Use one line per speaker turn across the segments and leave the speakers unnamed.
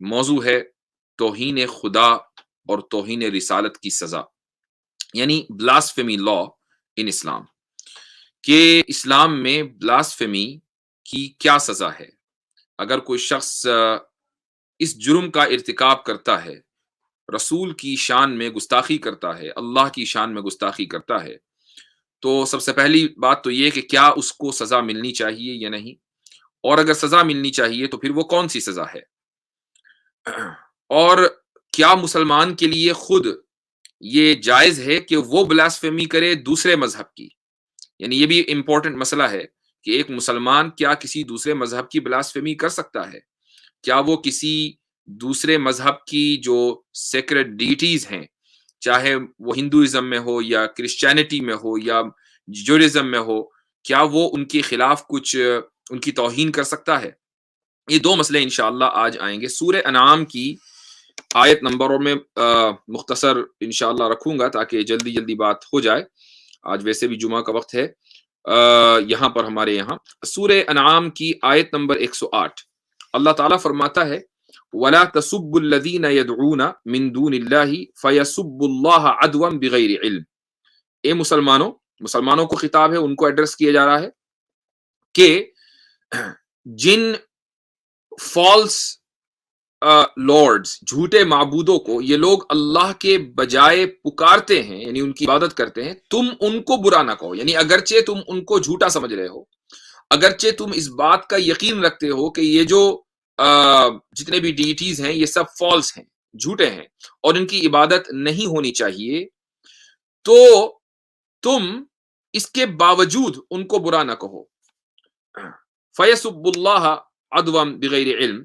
موضوع ہے توہین خدا اور توہین رسالت کی سزا، یعنی بلاسفیمی لا ان اسلام، کہ اسلام میں بلاسفیمی کی کیا سزا ہے۔ اگر کوئی شخص اس جرم کا ارتکاب کرتا ہے، رسول کی شان میں گستاخی کرتا ہے، اللہ کی شان میں گستاخی کرتا ہے، تو سب سے پہلی بات تو یہ کہ کیا اس کو سزا ملنی چاہیے یا نہیں، اور اگر سزا ملنی چاہیے تو پھر وہ کون سی سزا ہے، اور کیا مسلمان کے لیے خود یہ جائز ہے کہ وہ بلاسفیمی کرے دوسرے مذہب کی، یعنی یہ بھی امپورٹنٹ مسئلہ ہے کہ ایک مسلمان کیا کسی دوسرے مذہب کی بلاسفیمی کر سکتا ہے، کیا وہ کسی دوسرے مذہب کی جو سیکرڈ ڈیٹیز ہیں، چاہے وہ ہندوازم میں ہو یا کرسچینٹی میں ہو یا جوڈازم میں ہو، کیا وہ ان کے خلاف کچھ ان کی توہین کر سکتا ہے؟ یہ دو مسئلے انشاءاللہ آج آئیں گے۔ سورہ انعام کی آیت نمبر میں مختصر انشاءاللہ رکھوں گا تاکہ جلدی جلدی بات ہو جائے، آج ویسے بھی جمعہ کا وقت ہے۔ یہاں پر ہمارے یہاں سورہ انعام کی آیت نمبر 108 اللہ تعالیٰ فرماتا ہے وَلَا تَسُبُّوا الَّذِينَ يَدْعُونَ مِن دُونِ اللَّهِ فَيَسُبُّوا اللَّهَ عَدْوًا بِغَيْرِ علم۔ اے مسلمانوں کو خطاب ہے، ان کو ایڈریس کیا جا رہا ہے کہ جن فالس لارڈز، جھوٹے معبودوں کو یہ لوگ اللہ کے بجائے پکارتے ہیں، یعنی ان کی عبادت کرتے ہیں، تم ان کو برا نہ کہو، یعنی اگرچہ تم ان کو جھوٹا سمجھ رہے ہو، اگرچہ تم اس بات کا یقین رکھتے ہو کہ یہ جو جتنے بھی ڈیٹیز ہیں یہ سب فالس ہیں، جھوٹے ہیں اور ان کی عبادت نہیں ہونی چاہیے، تو تم اس کے باوجود ان کو برا نہ کہو۔ فَيَسُبُّ اللَّهَ عَدْوًا بِغَيْرِ علم،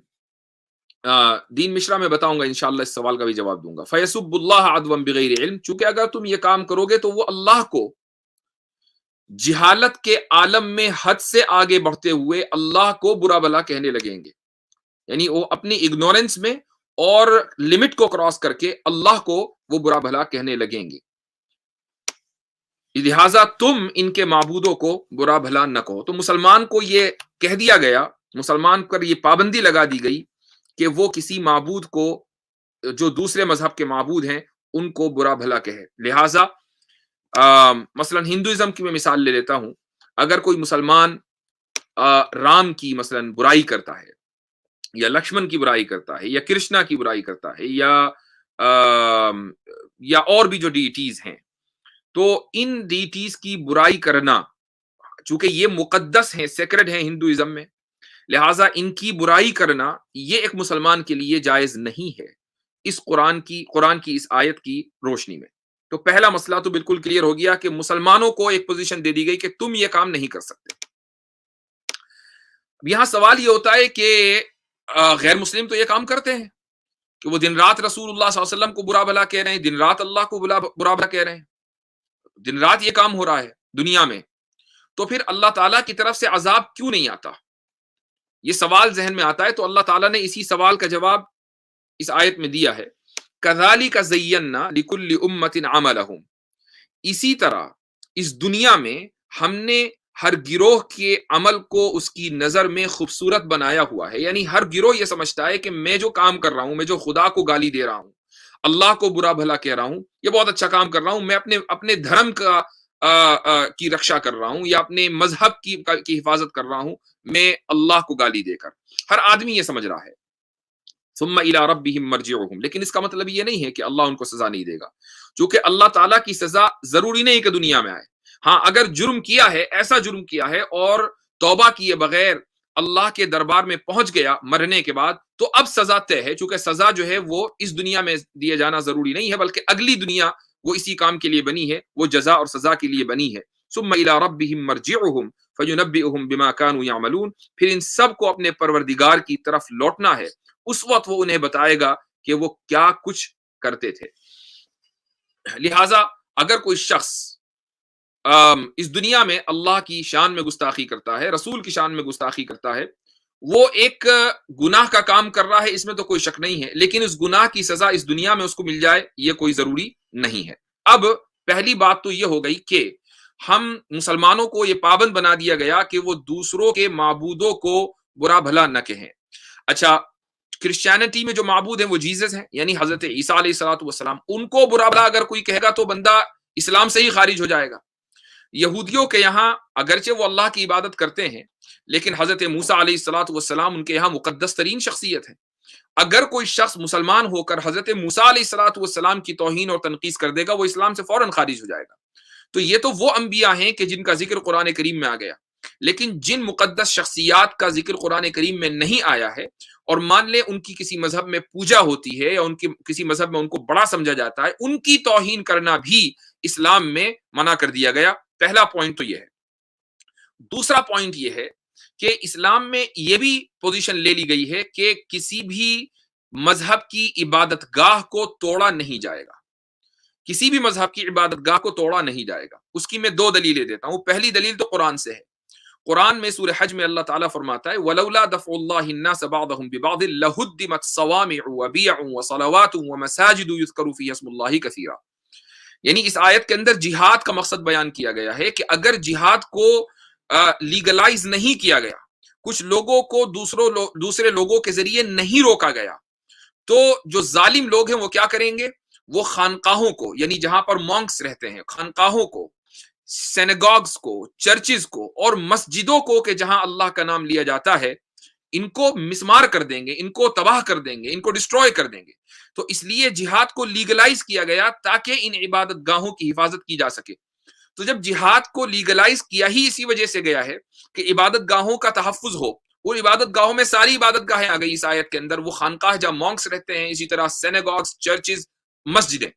دین مشرا میں بتاؤں گا انشاءاللہ، اس سوال کا بھی جواب دوں گا۔ فَيَسُبُّ اللَّهَ عَدْوًا بِغَيْرِ علم، چونکہ اگر تم یہ کام کرو گے تو وہ اللہ کو جہالت کے عالم میں حد سے آگے بڑھتے ہوئے اللہ کو برا بھلا کہنے لگیں گے، یعنی وہ اپنی اگنورنس میں اور لمٹ کو کراس کر کے اللہ کو وہ برا بھلا کہنے لگیں گے، لہٰذا تم ان کے معبودوں کو برا بھلا نہ کہو۔ تو مسلمان کو یہ کہہ دیا گیا، مسلمان پر یہ پابندی لگا دی گئی کہ وہ کسی معبود کو جو دوسرے مذہب کے معبود ہیں ان کو برا بھلا کہے۔ لہٰذا مثلا ہندوازم کی میں مثال لے لیتا ہوں، اگر کوئی مسلمان رام کی مثلا برائی کرتا ہے یا لکشمن کی برائی کرتا ہے یا کرشنا کی برائی کرتا ہے یا اور بھی جو ڈیٹیز ہیں، تو ان ڈیٹیز کی برائی کرنا چونکہ یہ مقدس ہیں، سیکرڈ ہیں ہندوازم میں، لہٰذا ان کی برائی کرنا یہ ایک مسلمان کے لیے جائز نہیں ہے اس قرآن کی اس آیت کی روشنی میں۔ تو پہلا مسئلہ تو بالکل کلیئر ہو گیا کہ مسلمانوں کو ایک پوزیشن دے دی گئی کہ تم یہ کام نہیں کر سکتے۔ یہاں سوال یہ ہوتا ہے کہ غیر مسلم تو یہ کام کرتے ہیں کہ وہ دن رات رسول اللہ صلی اللہ علیہ وسلم کو برا بھلا کہہ رہے ہیں، دن رات اللہ کو برا بھلا کہہ رہے ہیں، دن رات یہ کام ہو رہا ہے دنیا میں، تو پھر اللہ تعالیٰ کی طرف سے عذاب کیوں نہیں آتا؟ یہ سوال ذہن میں آتا ہے، تو اللہ تعالیٰ نے اسی سوال کا جواب اس آیت میں دیا ہے، کذالک زینا لکل امۃ عملہم، اسی طرح اس دنیا میں ہم نے ہر گروہ کے عمل کو اس کی نظر میں خوبصورت بنایا ہوا ہے، یعنی ہر گروہ یہ سمجھتا ہے کہ میں جو کام کر رہا ہوں، میں جو خدا کو گالی دے رہا ہوں، اللہ کو برا بھلا کہہ رہا ہوں، یہ بہت اچھا کام کر رہا ہوں، میں اپنے دھرم کی رکشا کر رہا ہوں یا اپنے مذہب کی حفاظت کر رہا ہوں، میں اللہ کو گالی دے کر، ہر آدمی یہ سمجھ رہا ہے۔ ثم الى ربهم مرجعهم، لیکن اس کا مطلب یہ نہیں ہے کہ اللہ ان کو سزا نہیں دے گا، چونکہ اللہ تعالیٰ کی سزا ضروری نہیں کہ دنیا میں آئے، ہاں اگر جرم کیا ہے، ایسا جرم کیا ہے اور توبہ کیے بغیر اللہ کے دربار میں پہنچ گیا مرنے کے بعد، تو اب سزا طے ہے، چونکہ سزا جو ہے وہ اس دنیا میں دیے جانا ضروری نہیں ہے، بلکہ اگلی دنیا وہ اسی کام کے لیے بنی ہے، وہ جزا اور سزا کے لیے بنی ہے۔ ثم الى ربهم مرجعهم فينبئهم بما كانوا يعملون، پھر ان سب کو اپنے پروردگار کی طرف لوٹنا ہے، اس وقت وہ انہیں بتائے گا کہ وہ کیا کچھ کرتے تھے۔ لہٰذا اگر کوئی شخص اس دنیا میں اللہ کی شان میں گستاخی کرتا ہے، رسول کی شان میں گستاخی کرتا ہے، وہ ایک گناہ کا کام کر رہا ہے، اس میں تو کوئی شک نہیں ہے، لیکن اس گناہ کی سزا اس دنیا میں اس کو مل جائے یہ کوئی ضروری نہیں ہے۔ اب پہلی بات تو یہ ہو گئی کہ ہم مسلمانوں کو یہ پابند بنا دیا گیا کہ وہ دوسروں کے معبودوں کو برا بھلا نہ کہیں۔ اچھا، کرسچینٹی میں جو معبود ہیں وہ جیزس ہیں، یعنی حضرت عیسیٰ علیہ الصلوۃ والسلام، ان کو برا بھلا اگر کوئی کہے گا تو بندہ اسلام سے ہی خارج ہو جائے گا۔ یہودیوں کے یہاں اگرچہ وہ اللہ کی عبادت کرتے ہیں، لیکن حضرت موسیٰ علیہ الصلوۃ والسلام ان کے یہاں مقدس ترین شخصیت ہے۔ اگر کوئی شخص مسلمان ہو کر حضرت موسیٰ علیہ الصلوۃ والسلام کی توہین اور تنقیص کر دے گا، وہ اسلام سے فوراً خارج ہو جائے گا۔ تو یہ تو وہ انبیاء ہیں کہ جن کا ذکر قرآن کریم میں آ گیا، لیکن جن مقدس شخصیات کا ذکر قرآن کریم میں نہیں آیا ہے، اور مان لیں ان کی کسی مذہب میں پوجا ہوتی ہے یا ان کی کسی مذہب میں ان کو بڑا سمجھا جاتا ہے، ان کی توہین کرنا بھی اسلام میں منع کر دیا گیا۔ پہلا پوائنٹ تو یہ ہے۔ دوسرا پوائنٹ یہ ہے کہ اسلام میں یہ بھی پوزیشن لے لی گئی ہے کہ کسی بھی مذہب کی عبادت گاہ کو توڑا نہیں جائے گا، کسی بھی مذہب کی عبادت گاہ کو توڑا نہیں جائے گا۔ اس کی میں دو دلیلیں دیتا ہوں۔ پہلی دلیل تو قرآن سے ہے۔ قرآن میں سورہ حج میں اللہ تعالیٰ فرماتا ہے وَلَوْلَا دَفْعُ اللَّهِ النَّاسَ بَعْضَهُمْ بِبَعْضٍ لَهُدِّمَتْ صَوَامِعُ وَبِيَعٌ وَصَلَوَاتٌ وَمَسَاجِدُ يُذْكَرُ فِيهَا اسْمُ اللَّهِ كَثِيرًا، یعنی اس آیت کے اندر جہاد کا مقصد بیان کیا گیا ہے کہ اگر جہاد کو لیگلائز نہیں کیا گیا، کچھ لوگوں کو دوسرے لوگوں کے ذریعے نہیں روکا گیا، تو جو ظالم لوگ ہیں وہ کیا کریں گے؟ وہ خانقاہوں کو، یعنی جہاں پر مونکس رہتے ہیں، خانقاہوں کو، سینگاگز کو، چرچز کو اور مسجدوں کو کہ جہاں اللہ کا نام لیا جاتا ہے، ان کو مسمار کر دیں گے، ان کو تباہ کر دیں گے، ان کو ڈسٹروائے کر دیں گے۔ تو اس لیے جہاد کو لیگلائز کیا گیا تاکہ ان عبادت گاہوں کی حفاظت کی جا سکے۔ تو جب جہاد کو لیگلائز کیا ہی اسی وجہ سے گیا ہے کہ عبادت گاہوں کا تحفظ ہو، اور عبادت گاہوں میں ساری عبادت گاہیں آ گئی اس آیت کے اندر، وہ خانقاہ جہاں مونکس رہتے ہیں، اسی طرح سینگاگز، چرچز، مسجدیں۔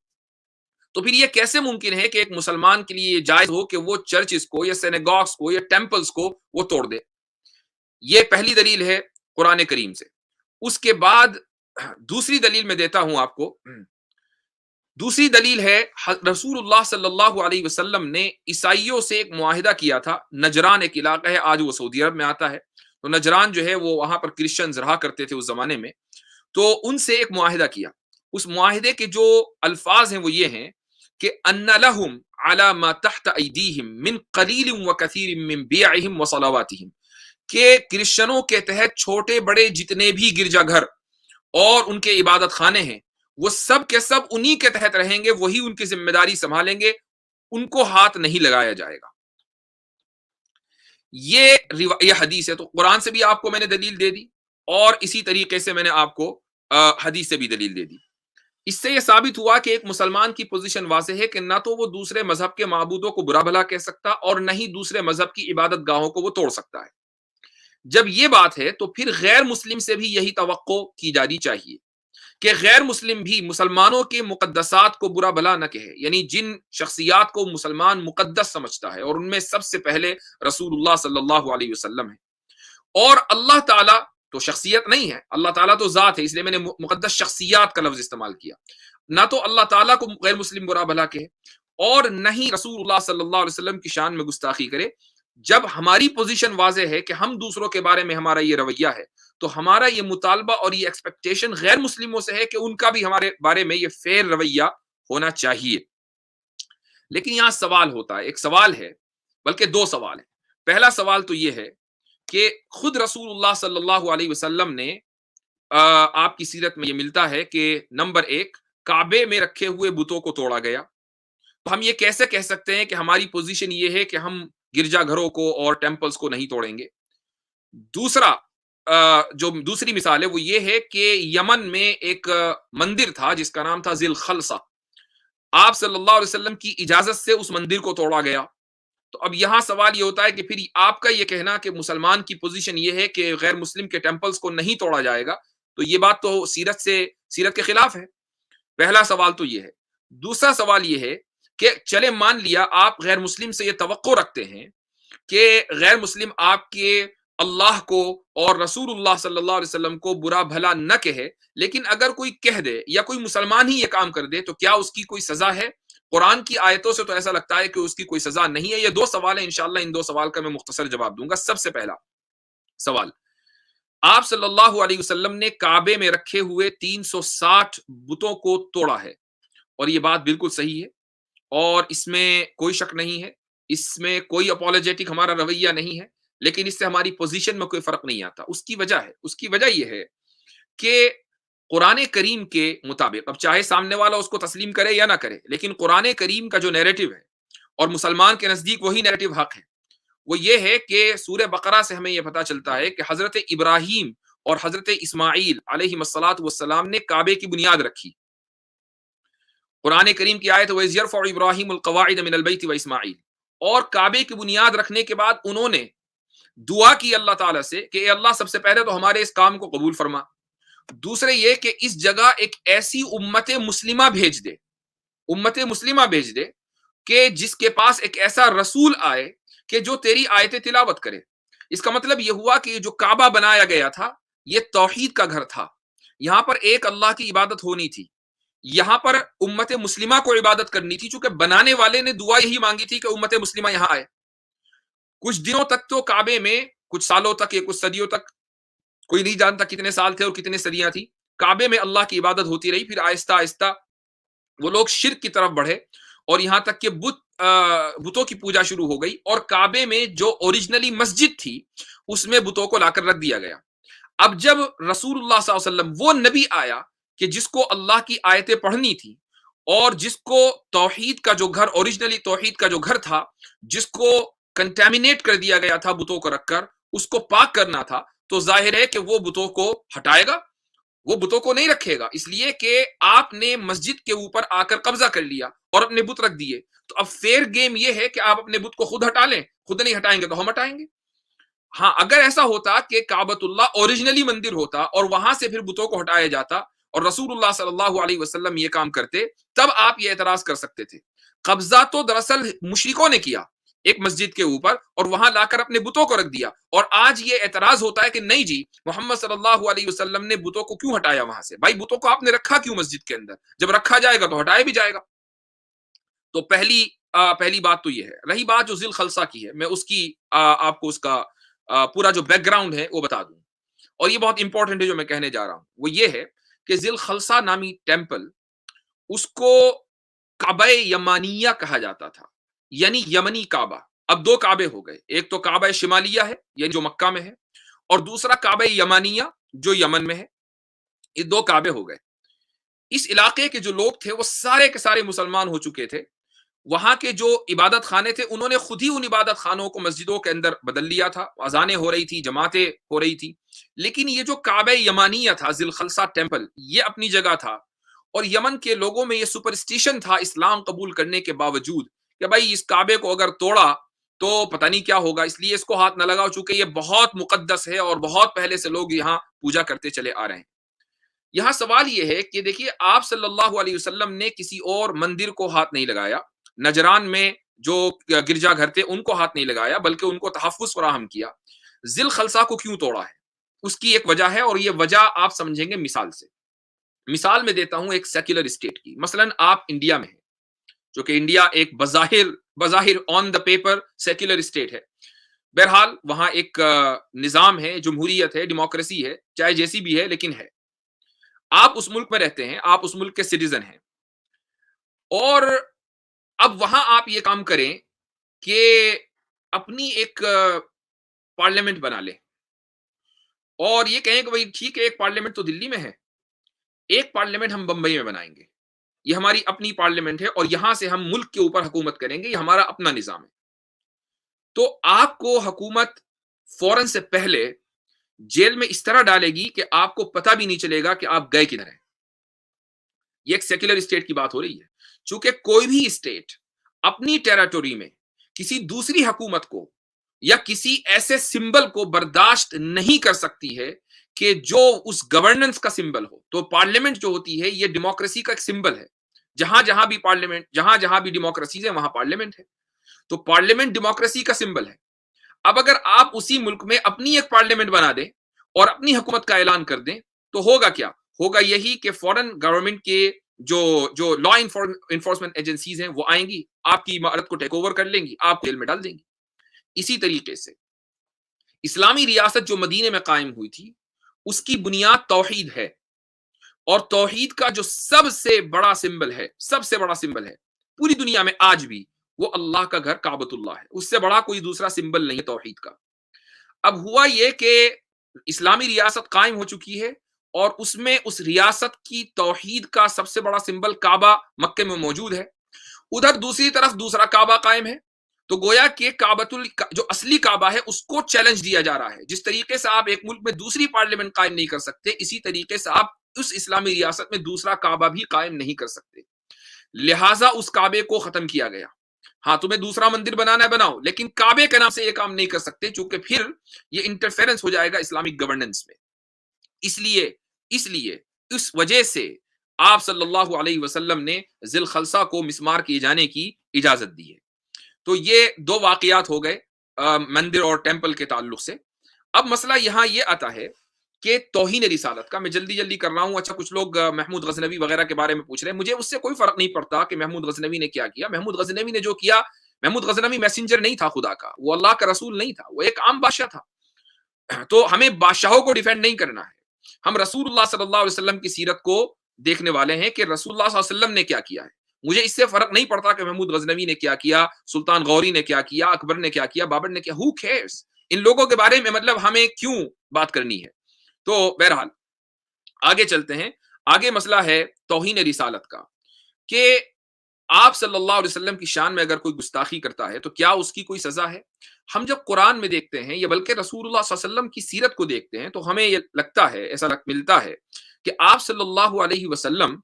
تو پھر یہ کیسے ممکن ہے کہ ایک مسلمان کے لیے یہ جائز ہو کہ وہ چرچز کو یا سینگاگز کو یا ٹیمپلز کو وہ توڑ دے؟ یہ پہلی دلیل ہے قرآن کریم سے۔ اس کے بعد دوسری دلیل میں دیتا ہوں آپ کو۔ دوسری دلیل ہے رسول اللہ صلی اللہ علیہ وسلم نے عیسائیوں سے ایک معاہدہ کیا تھا۔ نجران ایک علاقہ ہے، آج وہ سعودی عرب میں آتا ہے، تو نجران جو ہے وہ وہاں پر کرسچنز رہا کرتے تھے اس زمانے میں، تو ان سے ایک معاہدہ کیا۔ اس معاہدے کے جو الفاظ ہیں وہ یہ ہیں کہ ان لہم علی ما تحت ایدیہم من قلیل وکثیر من بیعہم وصلواتہم، کہ کرسچنوں کے تحت چھوٹے بڑے جتنے بھی گرجا گھر اور ان کے عبادت خانے ہیں، وہ سب کے سب انہی کے تحت رہیں گے، وہی ان کی ذمہ داری سنبھالیں گے، ان کو ہاتھ نہیں لگایا جائے گا۔ یہ حدیث ہے۔ تو قرآن سے بھی آپ کو میں نے دلیل دے دی، اور اسی طریقے سے میں نے آپ کو حدیث سے بھی دلیل دے دی۔ اس سے یہ ثابت ہوا کہ ایک مسلمان کی پوزیشن واضح ہے کہ نہ تو وہ دوسرے مذہب کے معبودوں کو برا بھلا کہہ سکتا، اور نہ ہی دوسرے مذہب کی عبادت گاہوں کو وہ توڑ سکتا ہے۔ جب یہ بات ہے تو پھر غیر مسلم سے بھی یہی توقع کی جانی چاہیے کہ غیر مسلم بھی مسلمانوں کے مقدسات کو برا بھلا نہ کہے، یعنی جن شخصیات کو مسلمان مقدس سمجھتا ہے، اور ان میں سب سے پہلے رسول اللہ صلی اللہ علیہ وسلم ہے۔ اور اللہ تعالیٰ تو شخصیت نہیں ہے، اللہ تعالیٰ تو ذات ہے، اس لیے میں نے مقدس شخصیات کا لفظ استعمال کیا۔ نہ تو اللہ تعالیٰ کو غیر مسلم برا بھلا کہے، اور نہ ہی رسول اللہ صلی اللہ علیہ وسلم کی شان میں گستاخی کرے۔ جب ہماری پوزیشن واضح ہے کہ ہم دوسروں کے بارے میں ہمارا یہ رویہ ہے، تو ہمارا یہ مطالبہ اور یہ ایکسپیکٹیشن غیر مسلموں سے ہے کہ ان کا بھی ہمارے بارے میں یہ فیئر رویہ ہونا چاہیے۔ لیکن یہاں سوال ہوتا ہے، ایک سوال ہے، بلکہ دو سوال ہیں۔ پہلا سوال تو یہ ہے کہ خود رسول اللہ صلی اللہ علیہ وسلم نے آپ کی سیرت میں یہ ملتا ہے کہ نمبر ایک، کعبے میں رکھے ہوئے بتوں کو توڑا گیا۔ تو ہم یہ کیسے کہہ سکتے ہیں کہ ہماری پوزیشن یہ ہے کہ ہم گرجا گھروں کو اور ٹیمپلز کو نہیں توڑیں گے؟ دوسرا جو دوسری مثال ہے وہ یہ ہے کہ یمن میں ایک مندر تھا جس کا نام تھا ذی الخلصہ، آپ صلی اللہ علیہ وسلم کی اجازت سے اس مندر کو توڑا گیا۔ تو اب یہاں سوال یہ ہوتا ہے کہ پھر آپ کا یہ کہنا کہ مسلمان کی پوزیشن یہ ہے کہ غیر مسلم کے ٹیمپلز کو نہیں توڑا جائے گا، تو یہ بات تو سیرت کے خلاف ہے۔ پہلا سوال تو یہ ہے۔ دوسرا سوال یہ ہے کہ چلے مان لیا آپ غیر مسلم سے یہ توقع رکھتے ہیں کہ غیر مسلم آپ کے اللہ کو اور رسول اللہ صلی اللہ علیہ وسلم کو برا بھلا نہ کہے، لیکن اگر کوئی کہہ دے یا کوئی مسلمان ہی یہ کام کر دے تو کیا اس کی کوئی سزا ہے؟ قرآن کی آیتوں سے تو ایسا لگتا ہے کہ اس کی کوئی سزا نہیں ہے۔ یہ دو سوال ہیں، انشاءاللہ ان دو سوال کا میں مختصر جواب دوں گا۔ سب سے پہلا سوال، آپ صلی اللہ علیہ وسلم نے کعبے میں رکھے ہوئے 360 بتوں کو توڑا ہے، اور یہ بات بالکل صحیح ہے، اور اس میں کوئی شک نہیں ہے، اس میں کوئی اپولوجیٹک ہمارا رویہ نہیں ہے، لیکن اس سے ہماری پوزیشن میں کوئی فرق نہیں آتا۔ اس کی وجہ یہ ہے کہ قرآن کریم کے مطابق، اب چاہے سامنے والا اس کو تسلیم کرے یا نہ کرے، لیکن قرآن کریم کا جو نیریٹو ہے اور مسلمان کے نزدیک وہی نیریٹو حق ہے، وہ یہ ہے کہ سورہ بقرہ سے ہمیں یہ پتا چلتا ہے کہ حضرت ابراہیم اور حضرت اسماعیل علیہ الصلاۃ والسلام نے کعبے کی بنیاد رکھی. قرآن کریم کی آیت وَإِذْ يَرْفَعُ إِبْرَاهِيمُ الْقَوَاعِدَ مِنَ الْبَيْتِ وَإِسْمَاعِيلُ، اور کعبے کی بنیاد رکھنے کے بعد انہوں نے دعا کی اللہ تعالیٰ سے کہ اے اللہ سب سے پہلے تو ہمارے اس کام کو قبول فرما، دوسرے یہ کہ اس جگہ ایک ایسی امت مسلمہ بھیج دے، امت مسلمہ بھیج دے کہ جس کے پاس ایک ایسا رسول آئے کہ جو تیری آیتیں تلاوت کرے. اس کا مطلب یہ ہوا کہ جو کعبہ بنایا گیا تھا یہ توحید کا گھر تھا، یہاں پر ایک اللہ کی عبادت ہونی تھی، یہاں پر امت مسلمہ کو عبادت کرنی تھی، چونکہ بنانے والے نے دعا یہی مانگی تھی کہ امت مسلمہ یہاں آئے. کچھ دنوں تک تو کعبے میں، کچھ سالوں تک یا کچھ صدیوں تک، کوئی نہیں جانتا کتنے سال تھے اور کتنے صدیاں تھی، کعبے میں اللہ کی عبادت ہوتی رہی. پھر آہستہ آہستہ وہ لوگ شرک کی طرف بڑھے اور یہاں تک کہ بتوں کی پوجا شروع ہو گئی، اور کعبے میں جو اوریجنلی مسجد تھی اس میں بتوں کو لا کر رکھ دیا گیا. اب جب رسول اللہ صلی اللہ علیہ وسلم وہ نبی آیا کہ جس کو اللہ کی آیتیں پڑھنی تھی اور جس کو توحید کا جو گھر، اوریجنلی توحید کا جو گھر تھا، جس کو کنٹامینیٹ کر دیا گیا تھا بتوں کو رکھ کر، اس کو پاک کرنا تھا، تو ظاہر ہے کہ وہ بتوں کو ہٹائے گا، وہ بتوں کو نہیں رکھے گا. اس لیے کہ آپ نے مسجد کے اوپر آ کر قبضہ کر لیا اور اپنے بت رکھ دیے، تو اب فیئر گیم یہ ہے کہ آپ اپنے بت کو خود ہٹا لیں. خود نہیں ہٹائیں گے تو ہم ہٹائیں گے. ہاں اگر ایسا ہوتا کہ کعبۃ اللہ اوریجنلی مندر ہوتا اور وہاں سے پھر بتوں کو ہٹایا جاتا اور رسول اللہ صلی اللہ علیہ وسلم یہ کام کرتے، تب آپ یہ اعتراض کر سکتے تھے. قبضہ تو دراصل مشرکوں نے کیا ایک مسجد کے اوپر اور وہاں لا کر اپنے بتوں کو رکھ دیا، اور آج یہ اعتراض ہوتا ہے کہ نہیں جی محمد صلی اللہ علیہ وسلم نے بتوں کو کیوں ہٹایا وہاں سے؟ بھائی بتوں کو آپ نے رکھا کیوں مسجد کے اندر؟ جب رکھا جائے گا تو ہٹایا بھی جائے گا. تو پہلی بات تو یہ ہے. رہی بات جو ذی الخلصہ کی ہے، میں اس کی آپ کو اس کا پورا جو بیک گراؤنڈ ہے وہ بتا دوں، اور یہ بہت امپورٹنٹ ہے جو میں کہنے جا رہا ہوں. وہ یہ ہے کہ ذی الخلصہ نامی ٹیمپل، اس کو کعبہ یمانیہ کہا جاتا تھا، یعنی یمنی کعبہ. اب دو کعبے ہو گئے، ایک تو کعبہ شمالیہ ہے یعنی جو مکہ میں ہے، اور دوسرا کعبہ یمانیہ جو یمن میں ہے. یہ دو کعبے ہو گئے. اس علاقے کے جو لوگ تھے وہ سارے کے سارے مسلمان ہو چکے تھے. وہاں کے جو عبادت خانے تھے انہوں نے خود ہی ان عبادت خانوں کو مسجدوں کے اندر بدل لیا تھا، اذانیں ہو رہی تھی، جماعتیں ہو رہی تھی. لیکن یہ جو کعبہ یمانیہ تھا، ذی الخلصہ ٹیمپل، یہ اپنی جگہ تھا. اور یمن کے لوگوں میں یہ سپرسٹیشن تھا اسلام قبول کرنے کے باوجود کہ بھائی اس کعبے کو اگر توڑا تو پتہ نہیں کیا ہوگا، اس لیے اس کو ہاتھ نہ لگاؤ، چونکہ یہ بہت مقدس ہے اور بہت پہلے سے لوگ یہاں پوجا کرتے چلے آ رہے ہیں. یہاں سوال یہ ہے کہ دیکھیے آپ صلی اللہ علیہ وسلم نے کسی اور مندر کو ہاتھ نہیں لگایا، نجران میں جو گرجا گھر تھے ان کو ہاتھ نہیں لگایا، بلکہ ان کو تحفظ فراہم کیا. ذی الخلصہ کو کیوں توڑا ہے؟ اس کی ایک وجہ ہے، اور یہ وجہ آپ سمجھیں گے مثال سے. مثال میں دیتا ہوں ایک سیکولر اسٹیٹ کی. مثلا آپ انڈیا میں ہیں، جو کہ انڈیا ایک بظاہر آن دا پیپر سیکولر اسٹیٹ ہے. بہرحال وہاں ایک نظام ہے، جمہوریت ہے، ڈیموکریسی ہے، چاہے جیسی بھی ہے لیکن ہے. آپ اس ملک میں رہتے ہیں، آپ اس ملک کے سٹیزن ہیں، اور اب وہاں آپ یہ کام کریں کہ اپنی ایک پارلیمنٹ بنا لیں اور یہ کہیں کہ بھائی ٹھیک ہے ایک پارلیمنٹ تو دلی میں ہے، ایک پارلیمنٹ ہم بمبئی میں بنائیں گے، یہ ہماری اپنی پارلیمنٹ ہے اور یہاں سے ہم ملک کے اوپر حکومت کریں گے، یہ ہمارا اپنا نظام ہے. تو آپ کو حکومت فوراً سے پہلے جیل میں اس طرح ڈالے گی کہ آپ کو پتہ بھی نہیں چلے گا کہ آپ گئے کدھر ہیں. یہ ایک سیکولر اسٹیٹ کی بات ہو رہی ہے. چونکہ کوئی بھی اسٹیٹ اپنی ٹیریٹوری میں کسی دوسری حکومت کو یا کسی ایسے سمبل کو برداشت نہیں کر سکتی ہے کہ جو اس گورننس کا سمبل ہو. تو پارلیمنٹ جو ہوتی ہے یہ ڈیموکریسی کا ایک سمبل ہے. جہاں جہاں بھی پارلیمنٹ، جہاں بھی ڈیموکریسیز ہیں وہاں پارلیمنٹ ہے. تو پارلیمنٹ ڈیموکریسی کا سمبل ہے. اب اگر آپ اسی ملک میں اپنی ایک پارلیمنٹ بنا دیں اور اپنی حکومت کا اعلان کر دیں تو ہوگا کیا؟ ہوگا یہی کہ فورن گورنمنٹ کے جو لا انفورسمنٹ ایجنسیز ہیں وہ آئیں گی، آپ کی عمارت کو ٹیک اوور کر لیں گی، آپ کو جیل میں ڈال دیں گی. اسی طریقے سے اسلامی ریاست جو مدینے میں قائم ہوئی تھی اس کی بنیاد توحید ہے، اور توحید کا جو سب سے بڑا سمبل ہے پوری دنیا میں آج بھی، وہ اللہ کا گھر کعبۃ اللہ ہے. اس سے بڑا کوئی دوسرا سمبل نہیں ہے توحید کا. اب ہوا یہ کہ اسلامی ریاست قائم ہو چکی ہے اور اس میں اس ریاست کی توحید کا سب سے بڑا سمبل کعبہ مکے میں موجود ہے، ادھر دوسری طرف دوسرا کعبہ قائم ہے، تو گویا کہ جو اصلی کعبہ ہے اس کو چیلنج دیا جا رہا ہے۔ جس طریقے سے آپ ایک ملک میں دوسری پارلیمنٹ قائم نہیں کر سکتے، اسی طریقے سے آپ اس اسلامی ریاست میں دوسرا کعبہ بھی قائم نہیں کر سکتے، لہٰذا اس کعبے کو ختم کیا گیا۔ ہاں تمہیں دوسرا مندر بنانا ہے بناؤ، لیکن کعبے کے نام سے یہ کام نہیں کر سکتے، چونکہ پھر یہ انٹرفیرنس ہو جائے گا اسلامک گورننس میں۔ اس لیے اس وجہ سے آپ صلی اللہ علیہ وسلم نے ذی الخلصہ کو مسمار کیے جانے کی اجازت دی ہے۔ تو یہ دو واقعات ہو گئے مندر اور ٹیمپل کے تعلق سے۔ اب مسئلہ یہاں یہ آتا ہے کہ توہین رسالت کا، میں جلدی کر رہا ہوں۔ اچھا کچھ لوگ محمود غزنوی وغیرہ کے بارے میں پوچھ رہے ہیں، مجھے اس سے کوئی فرق نہیں پڑتا کہ محمود غزنوی نے کیا کیا۔ محمود غزنوی نے جو کیا، محمود غزنوی میسنجر نہیں تھا خدا کا، وہ اللہ کا رسول نہیں تھا، وہ ایک عام بادشاہ تھا۔ تو ہمیں بادشاہوں کو ڈیفینڈ نہیں کرنا ہے، ہم رسول اللہ صلی اللہ علیہ وسلم کی سیرت کو دیکھنے والے ہیں کہ رسول اللہ صلی اللہ علیہ وسلم نے کیا کیا ہے۔ مجھے اس سے فرق نہیں پڑتا کہ محمود غزنوی نے کیا کیا، سلطان غوری نے کیا کیا، اکبر نے کیا کیا، بابر نے کیا، who cares؟ ان لوگوں کے بارے میں مطلب ہمیں کیوں بات کرنی ہے؟ تو بہرحال آگے چلتے ہیں۔ آگے مسئلہ ہے توہین رسالت کا، کہ آپ صلی اللہ علیہ وسلم کی شان میں اگر کوئی گستاخی کرتا ہے تو کیا اس کی کوئی سزا ہے؟ ہم جب قرآن میں دیکھتے ہیں یا بلکہ رسول اللہ صلی اللہ علیہ وسلم کی سیرت کو دیکھتے ہیں تو ہمیں یہ لگتا ہے، ایسا ملتا ہے کہ آپ صلی اللہ علیہ وسلم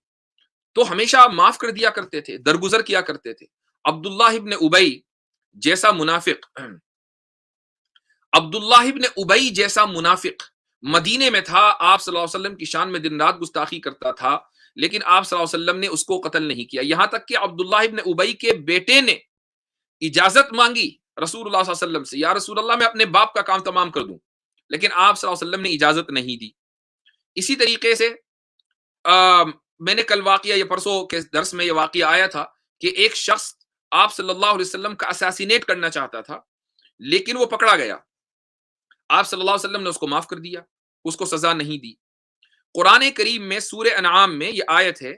تو ہمیشہ معاف کر دیا کرتے تھے، درگزر کیا کرتے تھے۔ عبداللہ ابن ابئی جیسا منافق مدینے میں تھا، آپ صلی اللہ علیہ وسلم کی شان میں دن رات گستاخی کرتا تھا، لیکن آپ صلی اللہ علیہ وسلم نے اس کو قتل نہیں کیا۔ یہاں تک کہ عبداللہ ابن ابئی کے بیٹے نے اجازت مانگی رسول اللہ صلی اللہ علیہ وسلم سے، یا رسول اللہ میں اپنے باپ کا کام تمام کر دوں، لیکن آپ صلی اللہ علیہ وسلم نے اجازت نہیں دی۔ اسی طریقے سے میں نے کل واقعہ یا پرسوں کے درس میں یہ واقعہ آیا تھا کہ ایک شخص آپ صلی اللہ علیہ وسلم کا اساسینیٹ کرنا چاہتا تھا، لیکن وہ پکڑا گیا۔ آپ صلی اللہ علیہ وسلم نے اس کو معاف کر دیا، اس کو سزا نہیں دی۔ قرآن کریم میں سورہ انعام میں یہ آیت ہے،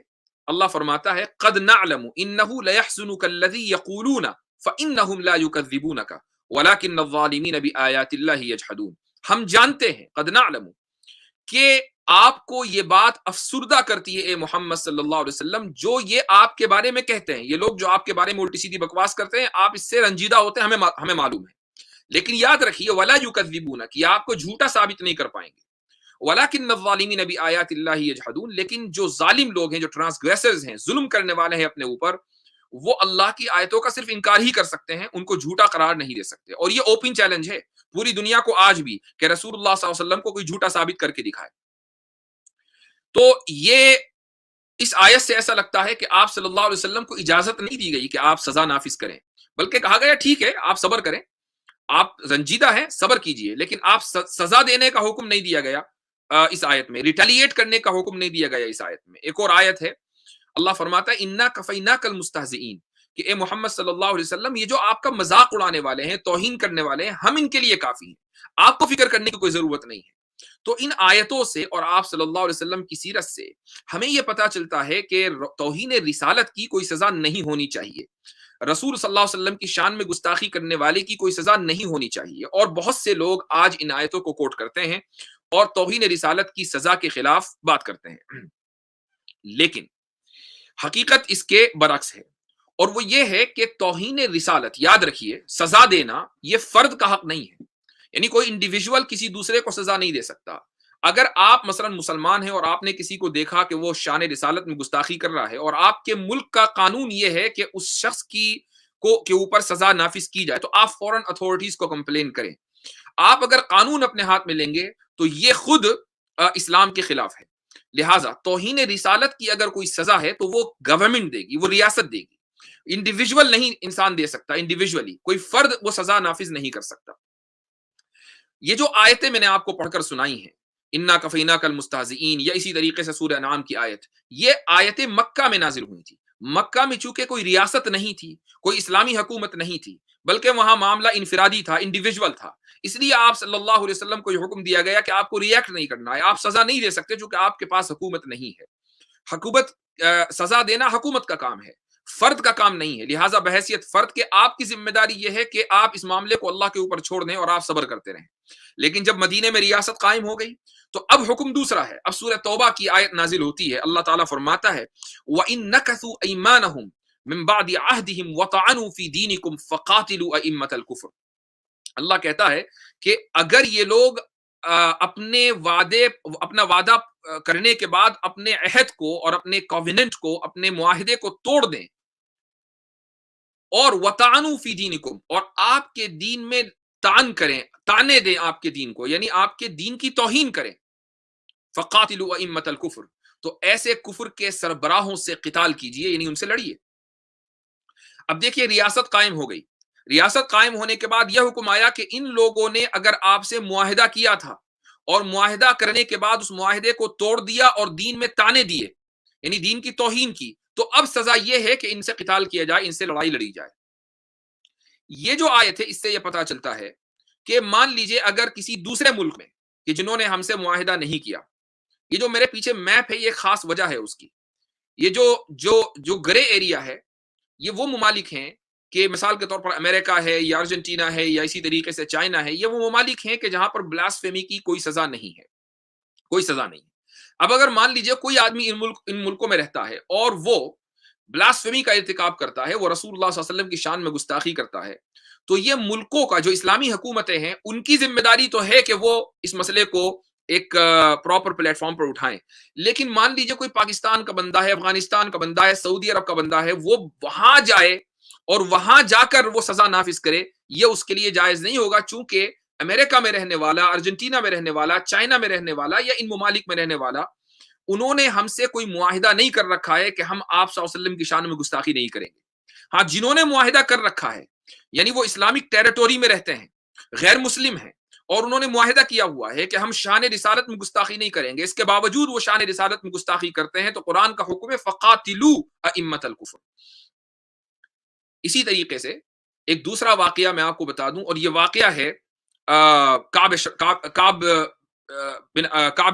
اللہ فرماتا ہے قد نعلم انه ليحزنك الذي يقولون فانهم لا يكذبونك ولكن الظالمين بآيات الله يجحدون۔ ہم جانتے ہیں، قد نعلم، کہ آپ کو یہ بات افسردہ کرتی ہے اے محمد صلی اللہ علیہ وسلم، جو یہ آپ کے بارے میں کہتے ہیں، یہ لوگ جو آپ کے بارے میں الٹی سیدھی بکواس کرتے ہیں، آپ اس سے رنجیدہ ہوتے ہیں، ہمیں معلوم ہے۔ لیکن یاد رکھیے ولا یکذبونک، کہ آپ کو جھوٹا ثابت نہیں کر پائیں گے۔ ولکن الظالمین بآیات اللہ یجحدون، لیکن جو ظالم لوگ ہیں، جو ٹرانسگریسرز ہیں، ظلم کرنے والے ہیں اپنے اوپر، وہ اللہ کی آیتوں کا صرف انکار ہی کر سکتے ہیں، ان کو جھوٹا قرار نہیں دے سکتے۔ اور یہ اوپن چیلنج ہے پوری دنیا کو آج بھی کہ رسول اللہ صلی اللہ علیہ وسلم کو کوئی جھوٹا ثابت کر کے دکھائے۔ تو یہ اس آیت سے ایسا لگتا ہے کہ آپ صلی اللہ علیہ وسلم کو اجازت نہیں دی گئی کہ آپ سزا نافذ کریں، بلکہ کہا گیا ٹھیک ہے آپ صبر کریں، آپ رنجیدہ ہیں صبر کیجئے، لیکن آپ سزا دینے کا حکم نہیں دیا گیا اس آیت میں، ریٹیلیٹ کرنے کا حکم نہیں دیا گیا اس آیت میں۔ ایک اور آیت ہے، اللہ فرماتا ہے انا کفیناک المستہزئین، کہ اے محمد صلی اللہ علیہ وسلم، یہ جو آپ کا مذاق اڑانے والے ہیں، توہین کرنے والے ہیں، ہم ان کے لیے کافی ہیں، آپ کو فکر کرنے کی کوئی ضرورت نہیں ہے۔ تو ان آیتوں سے اور آپ صلی اللہ علیہ وسلم کی سیرت سے ہمیں یہ پتا چلتا ہے کہ توہین رسالت کی کوئی سزا نہیں ہونی چاہیے، رسول صلی اللہ علیہ وسلم کی شان میں گستاخی کرنے والے کی کوئی سزا نہیں ہونی چاہیے۔ اور بہت سے لوگ آج ان آیتوں کو کوٹ کرتے ہیں اور توہین رسالت کی سزا کے خلاف بات کرتے ہیں، لیکن حقیقت اس کے برعکس ہے، اور وہ یہ ہے کہ توہین رسالت، یاد رکھیے، سزا دینا یہ فرد کا حق نہیں ہے، یعنی کوئی انڈیویجول کسی دوسرے کو سزا نہیں دے سکتا۔ اگر آپ مثلا مسلمان ہیں اور آپ نے کسی کو دیکھا کہ وہ شان رسالت میں گستاخی کر رہا ہے، اور آپ کے ملک کا قانون یہ ہے کہ اس شخص کے اوپر سزا نافذ کی جائے، تو آپ فوراً اتھارٹیز کو کمپلین کریں۔ آپ اگر قانون اپنے ہاتھ میں لیں گے تو یہ خود اسلام کے خلاف ہے۔ لہٰذا توہین رسالت کی اگر کوئی سزا ہے تو وہ گورنمنٹ دے گی، وہ ریاست دے گی، انڈیویجول نہیں انسان دے سکتا، انڈیویجولی کوئی فرد وہ سزا نافذ نہیں کر سکتا۔ یہ جو آیتیں میں نے آپ کو پڑھ کر سنائی ہیں، انا کفیناک المستہزئین، یا اسی طریقے سے سورہ انعام کی آیت، یہ آیتیں مکہ میں نازل ہوئی تھی۔ مکہ میں چونکہ کوئی ریاست نہیں تھی، کوئی اسلامی حکومت نہیں تھی، بلکہ وہاں معاملہ انفرادی تھا، انڈیویجول تھا، اس لیے آپ صلی اللہ علیہ وسلم کو یہ حکم دیا گیا کہ آپ کو ریئیکٹ نہیں کرنا ہے، آپ سزا نہیں دے سکتے چونکہ آپ کے پاس حکومت نہیں ہے۔ حکومت سزا دینا حکومت کا کام ہے، فرد کا کام نہیں ہے، لہٰذا بحیثیت فرد کے آپ کی ذمہ داری یہ ہے کہ آپ اس معاملے کو اللہ کے اوپر چھوڑ دیں اور آپ صبر کرتے رہیں۔ لیکن جب مدینے میں ریاست قائم ہو گئی تو اب حکم دوسرا ہے۔ اب سورہ توبہ کی آیت نازل ہوتی ہے، اللہ تعالیٰ فرماتا ہے وَإِن نَكَثُوا أَيْمَانَهُمْ مِن بَعْدِ عَهْدِهِمْ وَطَعَنُوا فِي دِينِكُمْ فَقَاتِلُوا أَئِمَّةَ الْكُفْرِ۔ اللہ کہتا ہے کہ اگر یہ لوگ اپنا وعدہ کرنے کے بعد اپنے عہد کو اور اپنے کووننٹ کو، اپنے معاہدے کو توڑ دیں اور وَطَعَنُوا فِي دِينِكُمْ، اور آپ کے دین میں طعن کریں، تانے دیں آپ کے دین کو، یعنی آپ کے دین کی توہین کریں، فَقَاتِلُوا أَئِمَّةَ الْكُفْرِ، تو ایسے کفر کے سربراہوں سے قتال کیجئے، یعنی ان سے لڑیے۔ اب دیکھیے ریاست قائم ہو گئی، ریاست قائم ہونے کے بعد یہ حکم آیا کہ ان لوگوں نے اگر آپ سے معاہدہ کیا تھا اور معاہدہ کرنے کے بعد اس معاہدے کو توڑ دیا اور دین میں تانے دیے، یعنی دین کی توہین کی، تو اب سزا یہ ہے کہ ان سے قتال کیا جائے، ان سے لڑائی لڑی جائے۔ یہ جو آیت ہے اس سے یہ پتا چلتا ہے کہ مان لیجئے اگر کسی دوسرے ملک میں کہ جنہوں نے ہم سے معاہدہ نہیں کیا، یہ جو میرے پیچھے میپ ہے یہ خاص وجہ ہے اس کی، یہ جو گرے ایریا ہے یہ وہ ممالک ہیں کہ مثال کے طور پر امریکہ ہے یا ارجنٹینا ہے یا اسی طریقے سے چائنا ہے، یہ وہ ممالک ہیں کہ جہاں پر بلاسفیمی کی کوئی سزا نہیں ہے، کوئی سزا نہیں۔ اب اگر مان لیجئے کوئی آدمی ان ملکوں میں رہتا ہے اور وہ بلاسفیمی کا ارتکاب کرتا ہے، وہ رسول اللہ صلی اللہ علیہ وسلم کی شان میں گستاخی کرتا ہے، تو یہ ملکوں کا جو اسلامی حکومتیں ہیں ان کی ذمہ داری تو ہے کہ وہ اس مسئلے کو ایک پراپر پلیٹ فارم پر اٹھائیں۔ لیکن مان لیجئے کوئی پاکستان کا بندہ ہے، افغانستان کا بندہ ہے، سعودی عرب کا بندہ ہے، وہ وہاں جائے اور وہاں جا کر وہ سزا نافذ کرے، یہ اس کے لیے جائز نہیں ہوگا، چونکہ امریکہ میں رہنے والا، ارجنٹینا میں رہنے والا، چائنا میں رہنے والا یا ان ممالک میں رہنے والا، انہوں نے ہم سے کوئی معاہدہ نہیں کر رکھا ہے کہ ہم آپ صلی اللہ علیہ وسلم کی شان میں گستاخی نہیں کریں گے۔ ہاں، جنہوں نے معاہدہ کر رکھا ہے یعنی وہ اسلامک ٹیریٹوری میں رہتے ہیں، غیر مسلم ہیں، اور انہوں نے معاہدہ کیا ہوا ہے کہ ہم شان رسالت میں گستاخی نہیں کریں گے، اس کے باوجود وہ شان رسالت میں گستاخی کرتے ہیں، تو قرآن کا حکم ہے فَقَاتِلُوا أَئِمَّةَ الْكُفْرِ۔ اسی طریقے سے ایک دوسرا واقعہ میں آپ کو بتا دوں، اور یہ واقعہ ہے کعب